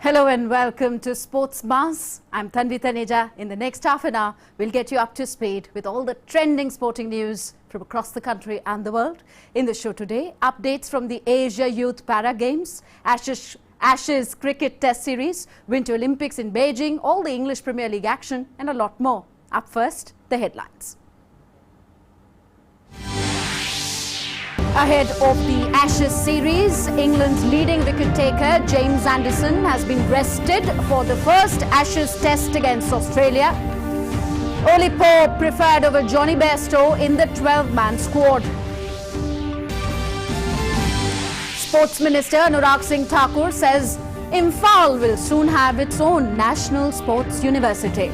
Hello and welcome to Sports Mass. I'm Tanvi Taneja. In the next half an hour, we'll get you up to speed with all the trending sporting news from across the country and the world. In the show today, updates from the Asia Youth Para Games, Ashes Cricket Test Series, Winter Olympics in Beijing, all the English Premier League action and a lot more. Up first, the headlines. Ahead of the Ashes series, England's leading wicket-taker James Anderson has been rested for the first Ashes test against Australia. Oli Pope preferred over Johnny Bairstow in the 12-man squad. Sports Minister Anurag Singh Thakur says Imphal will soon have its own National Sports University.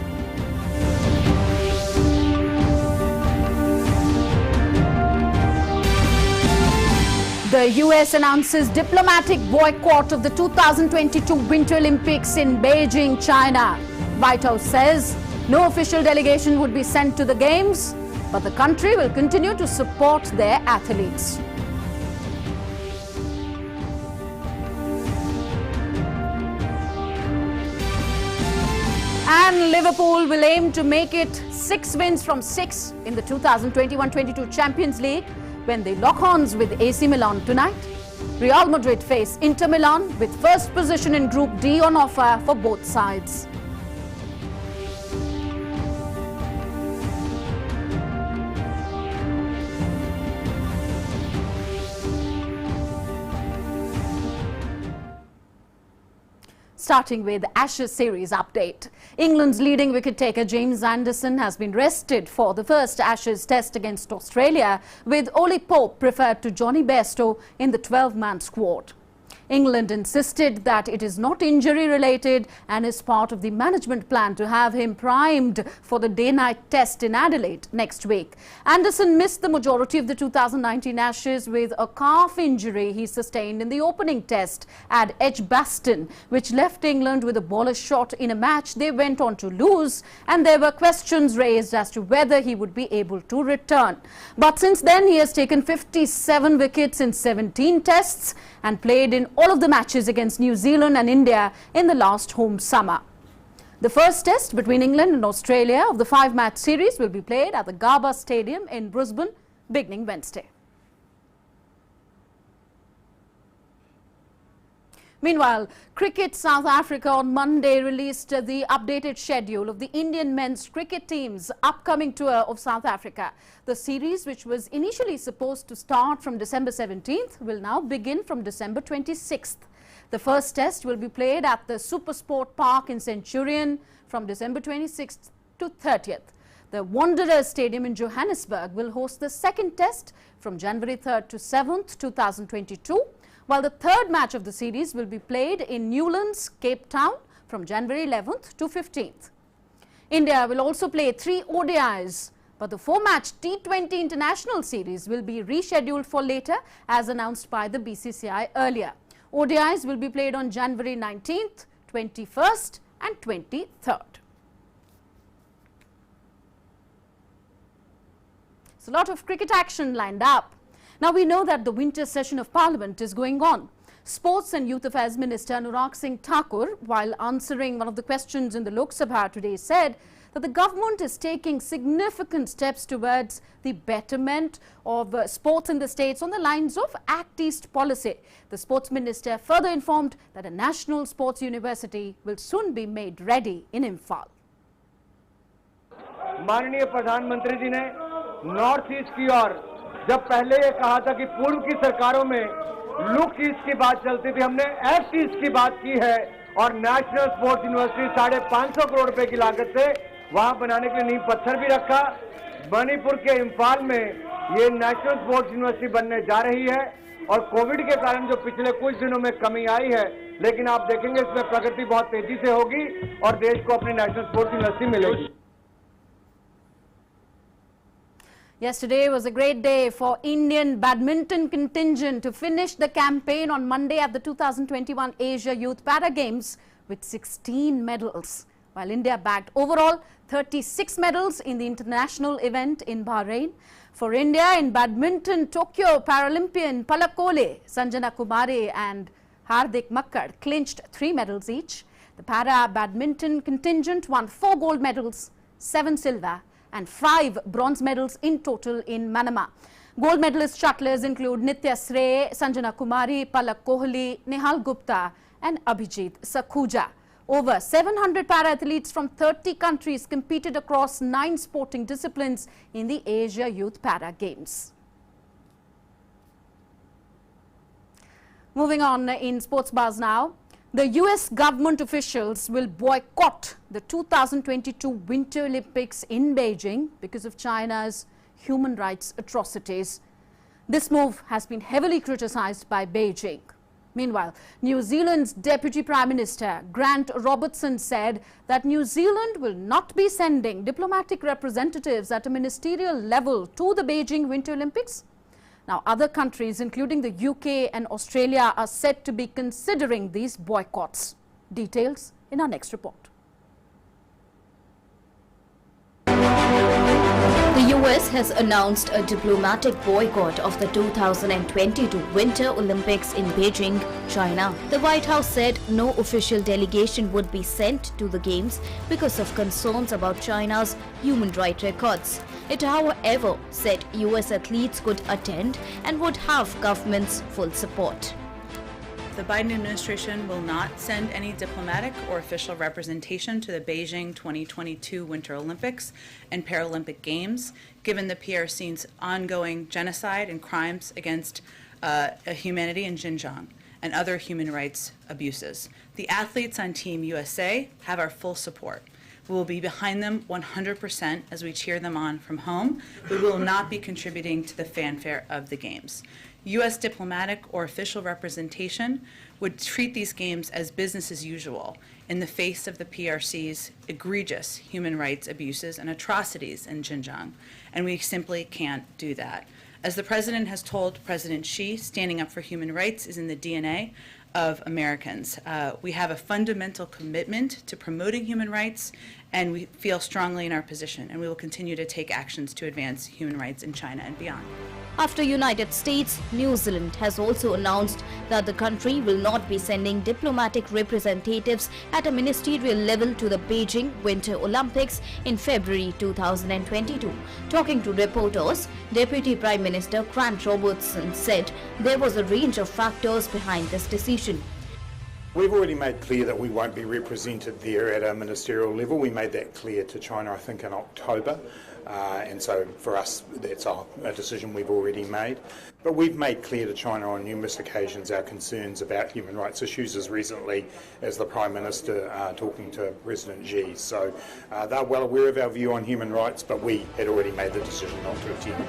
The US announces diplomatic boycott of the 2022 Winter Olympics in Beijing, China. White House says no official delegation would be sent to the Games, but the country will continue to support their athletes. And Liverpool will aim to make it 6 wins from 6 in the 2021-22 Champions League when they lock horns with AC Milan tonight. Real Madrid face Inter Milan with first position in Group D on offer for both sides. Starting with the Ashes series update. England's leading wicket-taker James Anderson has been rested for the first Ashes test against Australia, with Oli Pope preferred to Johnny Bairstow in the 12-man squad. England insisted that it is not injury-related and is part of the management plan to have him primed for the day-night test in Adelaide next week. Anderson missed the majority of the 2019 Ashes with a calf injury he sustained in the opening test at Edgbaston, which left England with a bowler's shot in a match they went on to lose, and there were questions raised as to whether he would be able to return. But since then, he has taken 57 wickets in 17 tests and played in all of the matches against New Zealand and India in the last home summer. The first test between England and Australia of the 5-match series will be played at the Gabba Stadium in Brisbane beginning Wednesday. Meanwhile, Cricket South Africa on Monday released the updated schedule of the Indian men's cricket team's upcoming tour of South Africa. The series, which was initially supposed to start from December 17th, will now begin from December 26th. The first test will be played at the Supersport Park in Centurion from December 26th to 30th. The Wanderers Stadium in Johannesburg will host the second test from January 3rd to 7th, 2022. While the third match of the series will be played in Newlands, Cape Town from January 11th to 15th. India will also play 3 ODIs, but the 4-match T20 International Series will be rescheduled for later as announced by the BCCI earlier. ODIs will be played on January 19th, 21st and 23rd. So a lot of cricket action lined up. Now we know that the winter session of Parliament is going on. Sports and Youth Affairs Minister Anurag Singh Thakur, while answering one of the questions in the Lok Sabha today, said that the government is taking significant steps towards the betterment of sports in the states on the lines of Act East policy. The Sports Minister further informed that a National Sports University will soon be made ready in Imphal. माननीय प्रधानमंत्री जी ने north east की ओर जब पहले ये कहा था कि पूर्व की सरकारों में लुक ईस्ट की बात चलती थी, हमने एक्ट ईस्ट की बात की है और नेशनल स्पोर्ट्स यूनिवर्सिटी 550 करोड़ रुपए की लागत से वहां बनाने के लिए नींव पत्थर भी रखा। मणिपुर के इम्फाल में ये नेशनल स्पोर्ट्स यूनिवर्सिटी बनने जा रही है और कोविड के कारण जो पिछले कुछ दिनों में कमी आई है, लेकिन आप देखेंगे इसमें प्रगति बहुत तेजी से होगी और देश को अपनी नेशनल स्पोर्ट्स यूनिवर्सिटी मिलेगी। Yesterday was a great day for Indian badminton contingent to finish the campaign on Monday at the 2021 Asia Youth Para Games with 16 medals, while India bagged overall 36 medals in the international event in Bahrain. For India in badminton, Tokyo Paralympian Palakole, Sanjana Kumari and Hardik Makkad clinched 3 medals each. The para badminton contingent won 4 gold medals, 7 silver and 5 bronze medals in total in Manama. Gold medalist shuttlers include Nitya Srey, Sanjana Kumari, Palak Kohli, Nihal Gupta and Abhijit Sakhuja. Over 700 para-athletes from 30 countries competed across 9 sporting disciplines in the Asia Youth Para Games. Moving on in sports bars now. The US government officials will boycott the 2022 Winter Olympics in Beijing because of China's human rights atrocities. This move has been heavily criticized by Beijing. Meanwhile, New Zealand's Deputy Prime Minister Grant Robertson said that New Zealand will not be sending diplomatic representatives at a ministerial level to the Beijing Winter Olympics. Now, other countries, including the UK and Australia, are said to be considering these boycotts. Details in our next report. The US has announced a diplomatic boycott of the 2022 Winter Olympics in Beijing, China. The White House said no official delegation would be sent to the Games because of concerns about China's human rights records. It, however, said US athletes could attend and would have government's full support. The Biden administration will not send any diplomatic or official representation to the Beijing 2022 Winter Olympics and Paralympic Games, given the PRC's ongoing genocide and crimes against humanity in Xinjiang and other human rights abuses. The athletes on Team USA have our full support. We will be behind them 100% as we cheer them on from home. We will not be contributing to the fanfare of the Games. U.S. diplomatic or official representation would treat these games as business as usual in the face of the PRC's egregious human rights abuses and atrocities in Xinjiang, and we simply can't do that. As the President has told President Xi, standing up for human rights is in the DNA of Americans. We have a fundamental commitment to promoting human rights, and we feel strongly in our position, and we will continue to take actions to advance human rights in China and beyond. After United States, New Zealand has also announced that the country will not be sending diplomatic representatives at a ministerial level to the Beijing Winter Olympics in February 2022. Talking to reporters, Deputy Prime Minister Grant Robertson said there was a range of factors behind this decision. We've already made clear that we won't be represented there at a ministerial level. We made that clear to China, I think, in October. And so for us, that's a decision we've already made. But we've made clear to China on numerous occasions our concerns about human rights issues, as recently as the Prime Minister talking to President Xi. So they're well aware of our view on human rights, but we had already made the decision not to attend.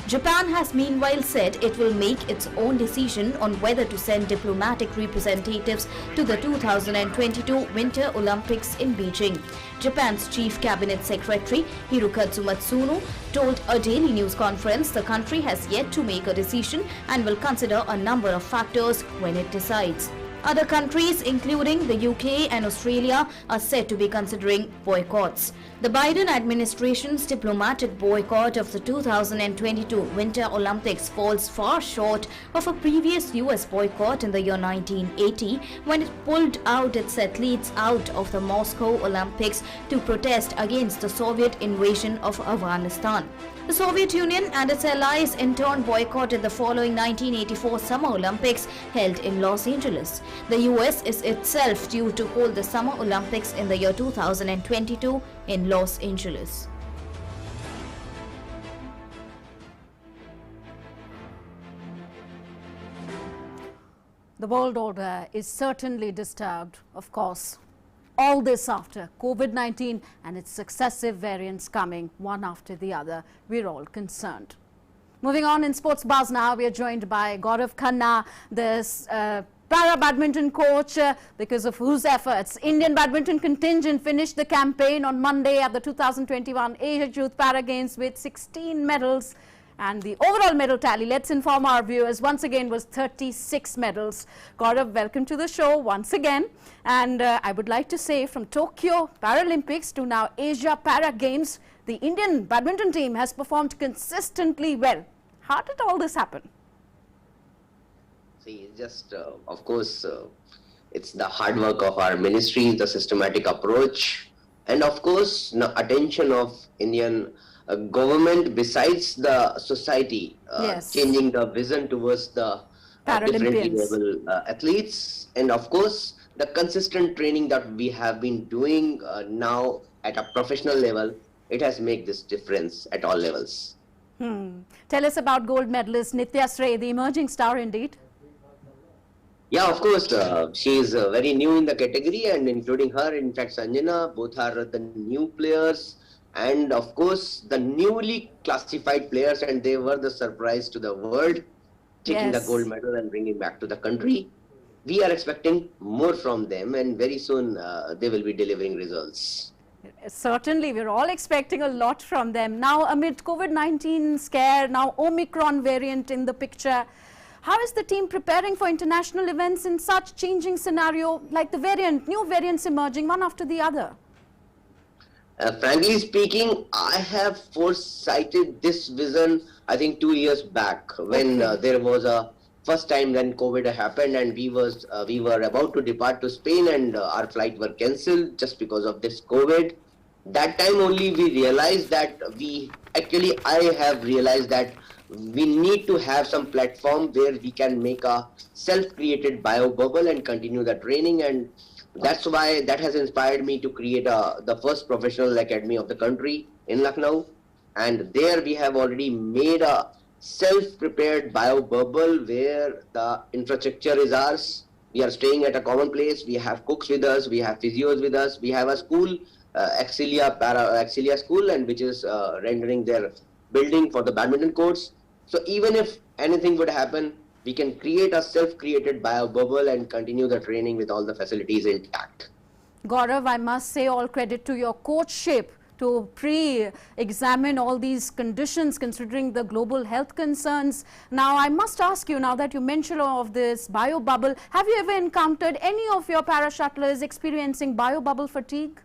Japan has meanwhile said it will make its own decision on whether to send diplomatic representatives to the 2022 Winter Olympics in Beijing. Japan's Chief Cabinet Secretary Hirokazu Matsuno told a daily news conference the country has yet to make a decision and will consider a number of factors when it decides. Other countries, including the UK and Australia, are said to be considering boycotts. The Biden administration's diplomatic boycott of the 2022 Winter Olympics falls far short of a previous US boycott in the year 1980, when it pulled out its athletes out of the Moscow Olympics to protest against the Soviet invasion of Afghanistan. The Soviet Union and its allies in turn boycotted the following 1984 Summer Olympics held in Los Angeles. The US is itself due to hold the Summer Olympics in the year 2022 in Los Angeles. The world order is certainly disturbed, of course. All this after COVID-19 and its successive variants coming one after the other. We're all concerned. Moving on in sports bars now, we are joined by Gaurav Khanna, the para-badminton coach, because of whose efforts Indian badminton contingent finished the campaign on Monday at the 2021 Asia Youth Para Games with 16 medals. And the overall medal tally, let's inform our viewers, once again was 36 medals. Gaurav, welcome to the show once again. And I would like to say, from Tokyo Paralympics to now Asia Para Games, the Indian badminton team has performed consistently well. How did all this happen? See, just of course, it's the hard work of our ministry, the systematic approach, and of course, attention of Indian government besides the society, Yes. changing the vision towards the differently Paralympians. able athletes, and of course, the consistent training that we have been doing now at a professional level, it has made this difference at all levels. Tell us about gold medalist Nitya Sray, the emerging star indeed. Yeah, of course, she is very new in the category, and including her, in fact, Sanjana, both are the new players, and of course, the newly classified players, and they were the surprise to the world, taking the Yes. gold medal and bringing back to the country. We are expecting more from them, and very soon they will be delivering results. Certainly, we're all expecting a lot from them. Now, amid COVID-19 scare, now Omicron variant in the picture, how is the team preparing for international events in such changing scenario, like the new variants emerging one after the other? Frankly speaking, I have foresighted this vision, I think 2 years back, when there was a first time when COVID happened, and we were about to depart to Spain, and our flight were cancelled just because of this COVID. That time only we realized that I have realized that we need to have some platform where we can make a self-created bio bubble and continue the training, and that's why that has inspired me to create the first professional academy of the country in Lucknow. And there we have already made a self-prepared bio bubble where the infrastructure is ours. We are staying at a common place. We have cooks with us. We have physios with us. We have a school, Excelia school, and which is rendering their building for the badminton courts. So even if anything would happen, we can create a self-created bio bubble and continue the training with all the facilities intact. Gaurav, I must say all credit to your coachship to pre-examine all these conditions considering the global health concerns. Now, I must ask you, now that you mentioned of this bio bubble, have you ever encountered any of your para shuttlers experiencing bio bubble fatigue?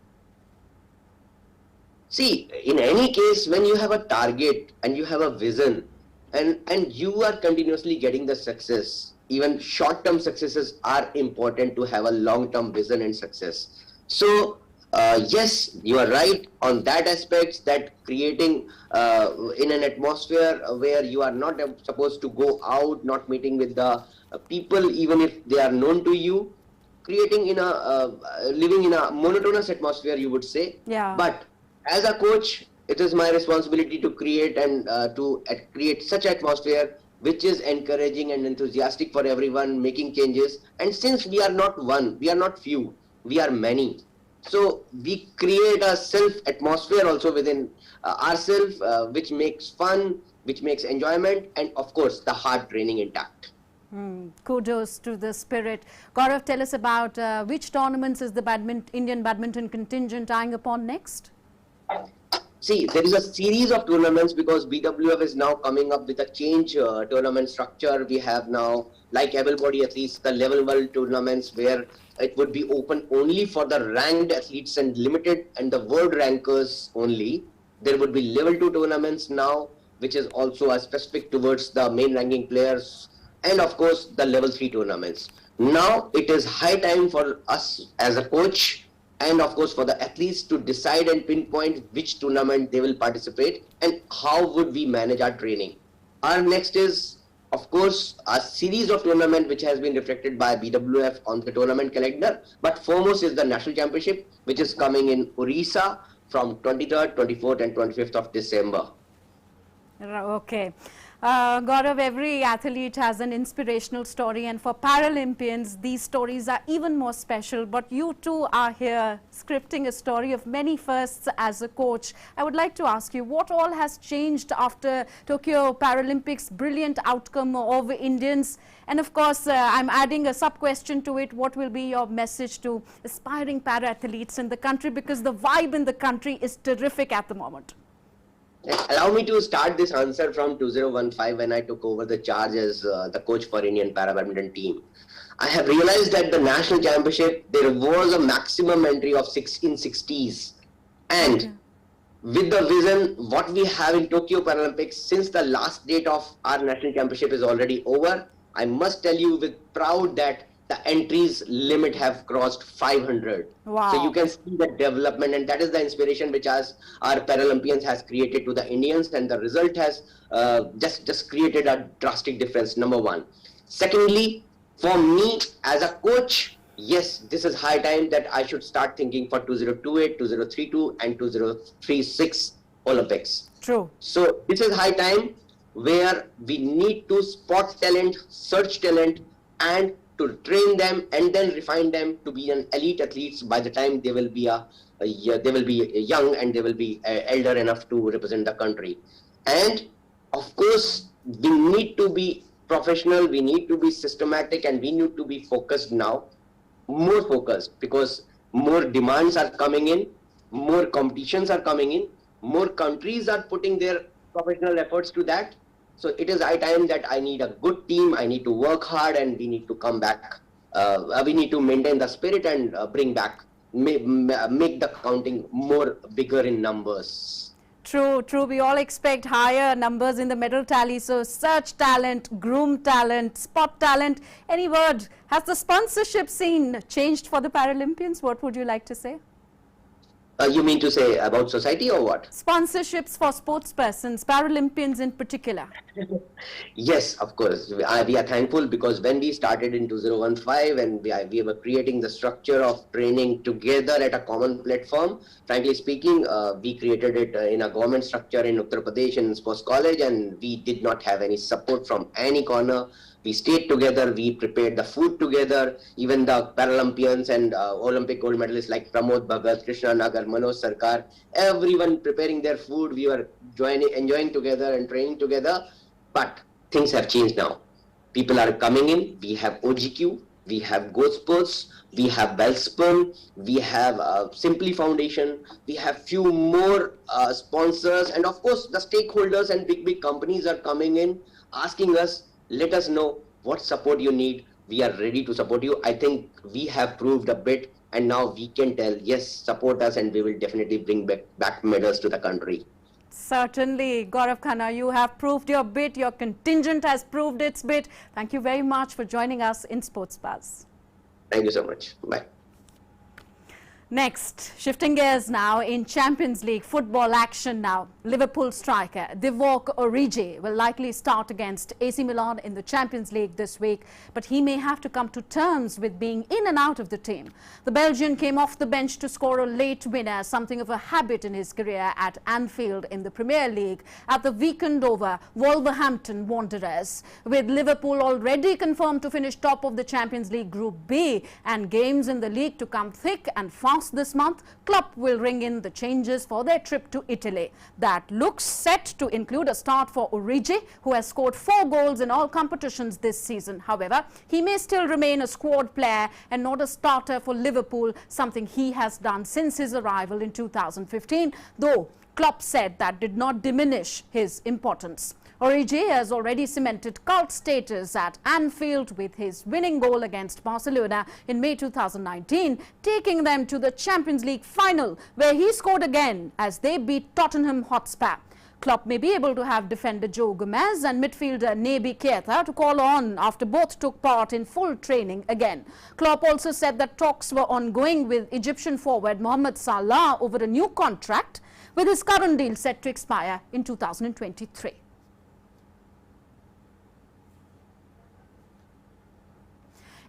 See, in any case, when you have a target and you have a vision, and you are continuously getting the success, even short-term successes are important to have a long-term vision and success. So, yes, you are right on that aspect, that creating in an atmosphere where you are not supposed to go out, not meeting with the people, even if they are known to you, creating in a living in a monotonous atmosphere, you would say. Yeah. But as a coach, it is my responsibility to create and create such atmosphere which is encouraging and enthusiastic for everyone, making changes. And since we are not one, we are not few, we are many. So we create a self atmosphere also within ourselves, which makes fun, which makes enjoyment, and of course the hard training intact. Kudos to the spirit. Gaurav, tell us about which tournaments is the Indian badminton contingent eyeing upon next? See, there is a series of tournaments because BWF is now coming up with a change tournament structure. We have now, like able-bodied athletes, the level world tournaments where it would be open only for the ranked athletes and limited and the world rankers only. There would be level 2 tournaments now, which is also specific towards the main ranking players, and of course the level 3 tournaments. Now it is high time for us as a coach and of course for the athletes to decide and pinpoint which tournament they will participate and how would we manage our training. Our next is of course a series of tournament which has been reflected by BWF on the tournament calendar, but foremost is the national championship which is coming in Orissa from 23rd, 24th and 25th of December. Okay. Gaurav, every athlete has an inspirational story, and for Paralympians, these stories are even more special. But you too are here scripting a story of many firsts as a coach. I would like to ask you, what all has changed after Tokyo Paralympics' brilliant outcome of Indians? And of course, I'm adding a sub-question to it. What will be your message to aspiring para-athletes in the country? Because the vibe in the country is terrific at the moment. Allow me to start this answer from 2015 when I took over the charge as the coach for Indian para badminton team. I have realized that the national championship, there was a maximum entry of 1660s. And with the vision, what we have in Tokyo Paralympics, since the last date of our national championship is already over, I must tell you with proud that the entries limit have crossed 500. Wow. So you can see the development, and that is the inspiration which our Paralympians has created to the Indians, and the result has just created a drastic difference, number one. Secondly, for me as a coach, yes, this is high time that I should start thinking for 2028, 2032 and 2036 Olympics. True. So this is high time where we need to spot talent, search talent, and to train them and then refine them to be an elite athletes by the time they will be young and they will be elder enough to represent the country. And of course, we need to be professional, we need to be systematic, and we need to be focused now, more focused, because more demands are coming in, more competitions are coming in, more countries are putting their professional efforts to that. So it is high time that I need a good team, I need to work hard, and we need to come back. We need to maintain the spirit and bring back, make the counting more bigger in numbers. True, true. We all expect higher numbers in the medal tally. So search talent, groom talent, spot talent. Any word? Has the sponsorship scene changed for the Paralympians? What would you like to say? You mean to say about society or what? Sponsorships for sportspersons, Paralympians in particular. Yes, of course. We are thankful, because when we started in 2015 and we were creating the structure of training together at a common platform, frankly speaking, we created it in a government structure in Uttar Pradesh in sports college, and we did not have any support from any corner. We stayed together, we prepared the food together, even the Paralympians and Olympic gold medalists like Pramod Bhagat, Krishna Nagar, Manoj Sarkar, everyone preparing their food. We were enjoying together and training together. But things have changed now. People are coming in. We have OGQ, we have Go Sports, we have Wellspun, we have Simply Foundation, we have few more sponsors, and of course the stakeholders and big companies are coming in asking us, let us know what support you need. We are ready to support you. I think we have proved a bit, and now we can tell, yes, support us, and we will definitely bring back medals to the country. Certainly. Gaurav Khanna, you have proved your bit. Your contingent has proved its bit. Thank you very much for joining us in Sports Buzz. Thank you so much. Bye. Next, shifting gears now in Champions League football action now. Liverpool striker Divock Origi will likely start against AC Milan in the Champions League this week, but he may have to come to terms with being in and out of the team. The Belgian came off the bench to score a late winner, something of a habit in his career at Anfield in the Premier League at the weekend over Wolverhampton Wanderers. With Liverpool already confirmed to finish top of the Champions League Group B and games in the league to come thick and fast this month, Klopp will ring in the changes for their trip to Italy. That looks set to include a start for Origi, who has scored 4 goals in all competitions this season. However, he may still remain a squad player and not a starter for Liverpool, something he has done since his arrival in 2015, though Klopp said that did not diminish his importance. Origi has already cemented cult status at Anfield with his winning goal against Barcelona in May 2019, taking them to the Champions League final, where he scored again as they beat Tottenham Hotspur. Klopp may be able to have defender Joe Gomez and midfielder Naby Keita to call on after both took part in full training again. Klopp also said that talks were ongoing with Egyptian forward Mohamed Salah over a new contract, with his current deal set to expire in 2023.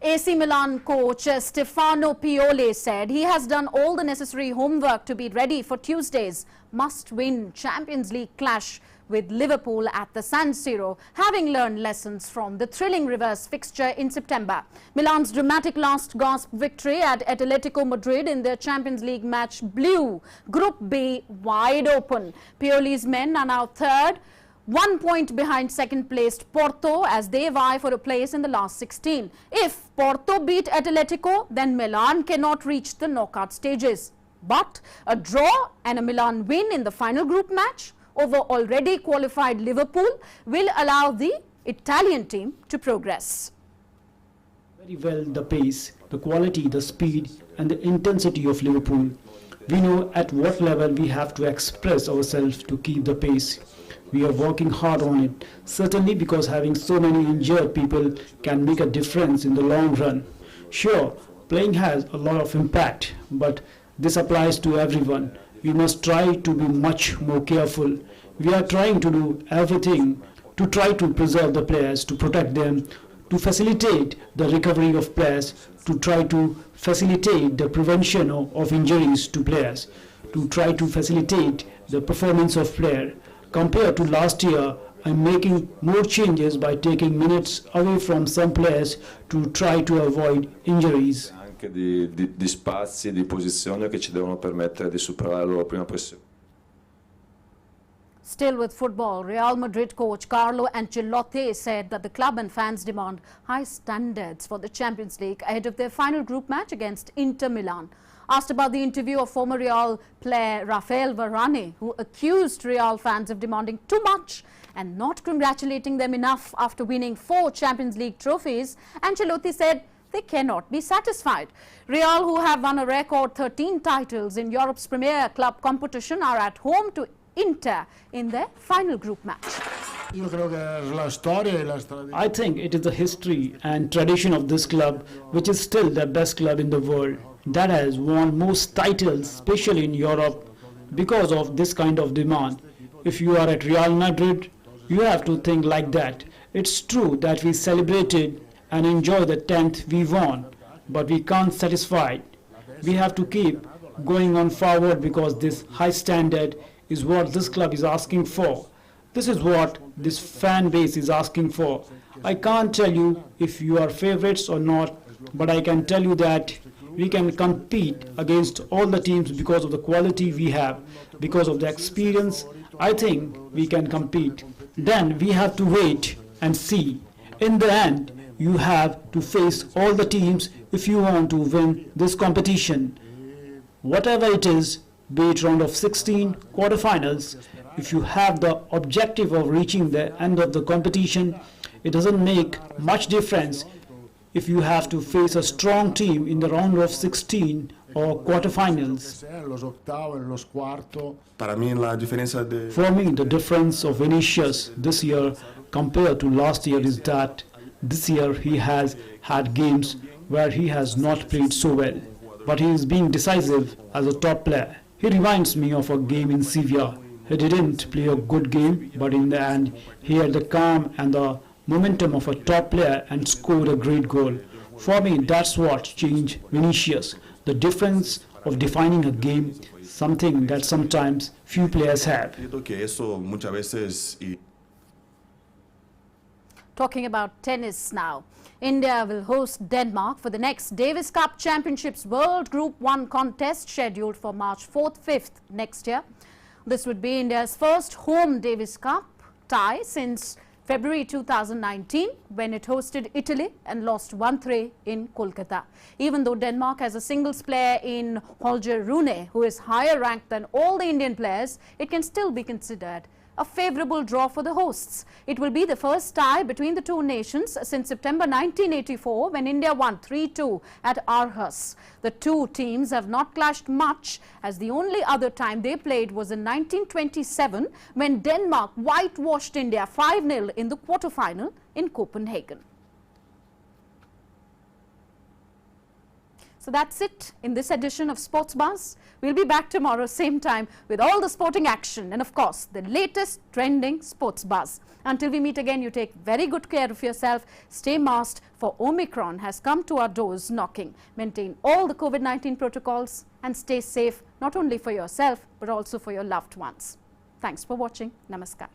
AC Milan coach Stefano Pioli said he has done all the necessary homework to be ready for Tuesday's must-win Champions League clash with Liverpool at the San Siro, having learned lessons from the thrilling reverse fixture in September. Milan's dramatic last-gasp victory at Atletico Madrid in their Champions League match blew Group B wide open. Pioli's men are now third, 1 point behind second-placed Porto as they vie for a place in the last 16. If Porto beat Atletico, then Milan cannot reach the knockout stages. But a draw and a Milan win in the final group match over already qualified Liverpool will allow the Italian team to progress. Very well, the pace, the quality, the speed and the intensity of Liverpool We know at what level we have to express ourselves to keep the pace. We are working hard on it, certainly because having so many injured people can make a difference in the long run. Sure, playing has a lot of impact, but this applies to everyone. We must try to be much more careful. We are trying to do everything to try to preserve the players, to protect them, to facilitate the recovery of players, to try to facilitate the prevention of injuries to players, to try to facilitate the performance of players. Compared to last year, I'm making more changes by taking minutes away from some players to try to avoid injuries. Anche di spazi e di posizione che ci devono permettere di superare la loro prima pressione. Still with football, Real Madrid coach Carlo Ancelotti said that the club and fans demand high standards for the Champions League ahead of their final group match against Inter Milan. Asked about the interview of former Real player Rafael Varane, who accused Real fans of demanding too much and not congratulating them enough after winning 4 Champions League trophies, Ancelotti said they cannot be satisfied. Real, who have won a record 13 titles in Europe's premier club competition, are at home to Inter in their final group match. I think it is the history and tradition of this club, which is still the best club in the world, that has won most titles, especially in Europe, because of this kind of demand. If you are at Real Madrid, you have to think like that. It's true that we celebrated and enjoyed the 10th we won, but we can't satisfy. We have to keep going on forward because this high standard is what this club is asking for. This is what this fan base is asking for. I can't tell you if you are favorites or not, but I can tell you that we can compete against all the teams because of the quality we have, because of the experience. I think we can compete. Then we have to wait and see. In the end, you have to face all the teams if you want to win this competition. Whatever it is, be it round of 16, quarterfinals, if you have the objective of reaching the end of the competition, it doesn't make much difference if you have to face a strong team in the round of 16 or quarterfinals. For me, the difference of Vinicius this year compared to last year is that this year he has had games where he has not played so well, but he is being decisive as a top player. He reminds me of a game in Sevilla. He didn't play a good game, but in the end, he had the calm and the momentum of a top player and scored a great goal. For me, that's what changed Vinicius. The difference of defining a game, something that sometimes few players have. Talking about tennis now. India will host Denmark for the next Davis Cup Championships World Group 1 contest scheduled for March 4th, 5th next year. This would be India's first home Davis Cup tie since February 2019, when it hosted Italy and lost 1-3 in Kolkata. Even though Denmark has a singles player in Holger Rune, who is higher ranked than all the Indian players, it can still be considered a favourable draw for the hosts. It will be the first tie between the two nations since September 1984, when India won 3-2 at Aarhus. The two teams have not clashed much, as the only other time they played was in 1927, when Denmark whitewashed India 5-0 in the quarter-final in Copenhagen. So that's it in this edition of Sports Buzz. We'll be back tomorrow same time with all the sporting action and of course the latest trending sports buzz. Until we meet again, you take very good care of yourself. Stay masked, for Omicron has come to our doors knocking. Maintain all the COVID-19 protocols and stay safe, not only for yourself but also for your loved ones. Thanks for watching. Namaskar.